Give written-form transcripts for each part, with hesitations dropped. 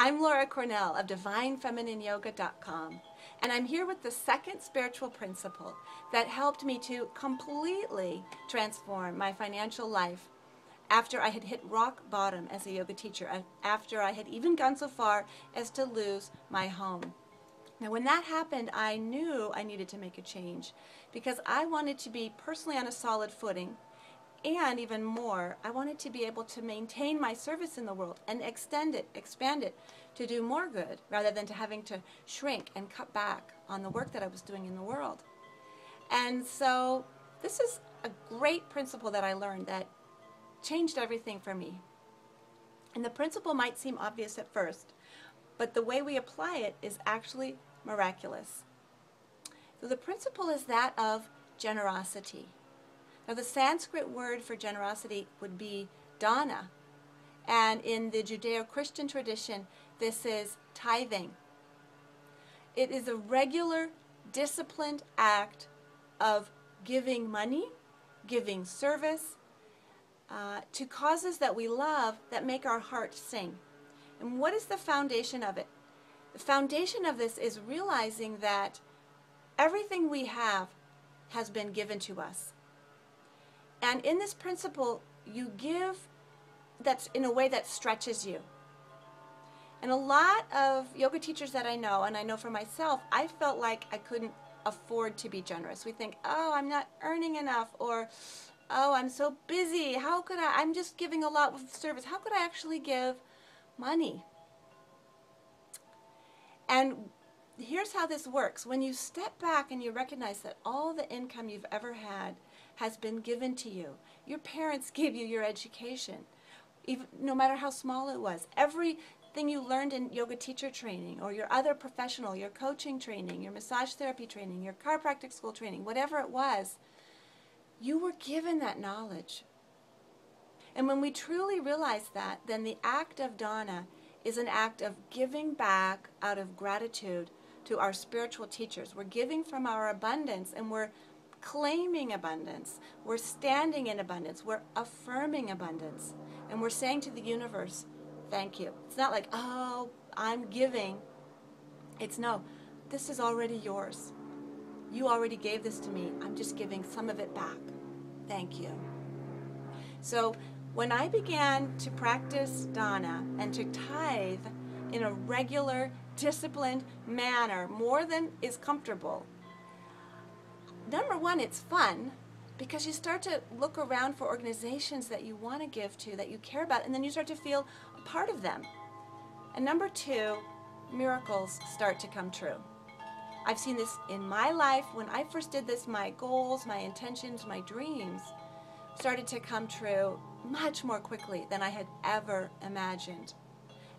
I'm Laura Cornell of DivineFeminineYoga.com, and I'm here with the second spiritual principle that helped me to completely transform my financial life after I had hit rock bottom as a yoga teacher, and after I had even gone so far as to lose my home. Now, when that happened, I knew I needed to make a change because I wanted to be personally on a solid footing. And even more, I wanted to be able to maintain my service in the world and extend it, expand it to do more good rather than to having to shrink and cut back on the work that I was doing in the world. And so this is a great principle that I learned that changed everything for me. And the principle might seem obvious at first, but the way we apply it is actually miraculous. So the principle is that of generosity. Now, the Sanskrit word for generosity would be dana, and in the Judeo-Christian tradition, this is tithing. It is a regular, disciplined act of giving money, giving service to causes that we love that make our heart sing. And what is the foundation of it? The foundation of this is realizing that everything we have has been given to us. And in this principle, you give that's in a way that stretches you. And a lot of yoga teachers that I know, and I know for myself, I felt like I couldn't afford to be generous. We think, oh, I'm not earning enough, or oh, I'm so busy. How could I'm just giving a lot with service. How could I actually give money? And here's how this works. When you step back and you recognize that all the income you've ever had has been given to you. Your parents gave you your education, even, no matter how small it was. Everything you learned in yoga teacher training or your other professional, your coaching training, your massage therapy training, your chiropractic school training, whatever it was, you were given that knowledge. And when we truly realize that, then the act of dana is an act of giving back out of gratitude to our spiritual teachers. We're giving from our abundance, and we're claiming abundance. We're standing in abundance. We're affirming abundance. And we're saying to the universe, thank you. It's not like, oh, I'm giving. It's no, this is already yours. You already gave this to me. I'm just giving some of it back. Thank you. So when I began to practice dana and to tithe in a regular, disciplined manner, more than is comfortable, number one, it's fun because you start to look around for organizations that you want to give to, that you care about, and then you start to feel a part of them. And number two, miracles start to come true. I've seen this in my life. When I first did this, my goals, my intentions, my dreams started to come true much more quickly than I had ever imagined.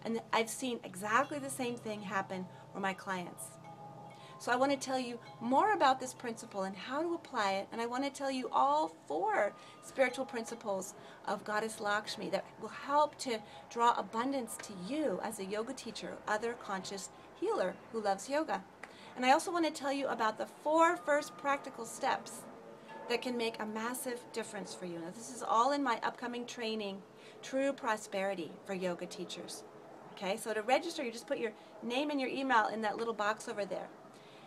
And I've seen exactly the same thing happen for my clients. So I want to tell you more about this principle and how to apply it, and I want to tell you all 4 spiritual principles of Goddess Lakshmi that will help to draw abundance to you as a yoga teacher, other conscious healer who loves yoga. And I also want to tell you about the 4 first practical steps that can make a massive difference for you. Now, this is all in my upcoming training, True Prosperity for Yoga Teachers. Okay, so to register, you just put your name and your email in that little box over there.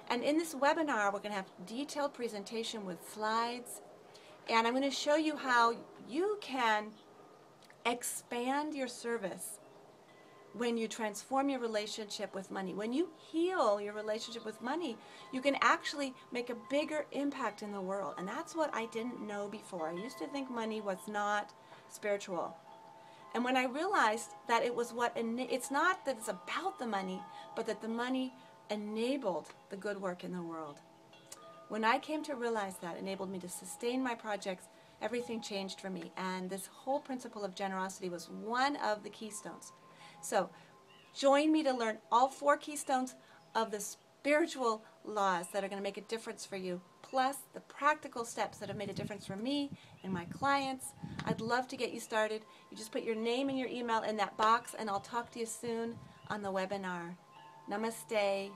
And in this webinar, we're going to have detailed presentation with slides, and I'm going to show you how you can expand your service when you transform your relationship with money. When you heal your relationship with money, you can actually make a bigger impact in the world. And that's what I didn't know before. I used to think money was not spiritual. And when I realized that it was it's not that it's about the money, but that the money enabled the good work in the world. When I came to realize that, enabled me to sustain my projects, everything changed for me. And this whole principle of generosity was one of the keystones. So join me to learn all 4 keystones of the spiritual laws that are going to make a difference for you, plus the practical steps that have made a difference for me and my clients. I'd love to get you started. You just put your name and your email in that box, and I'll talk to you soon on the webinar. Namaste.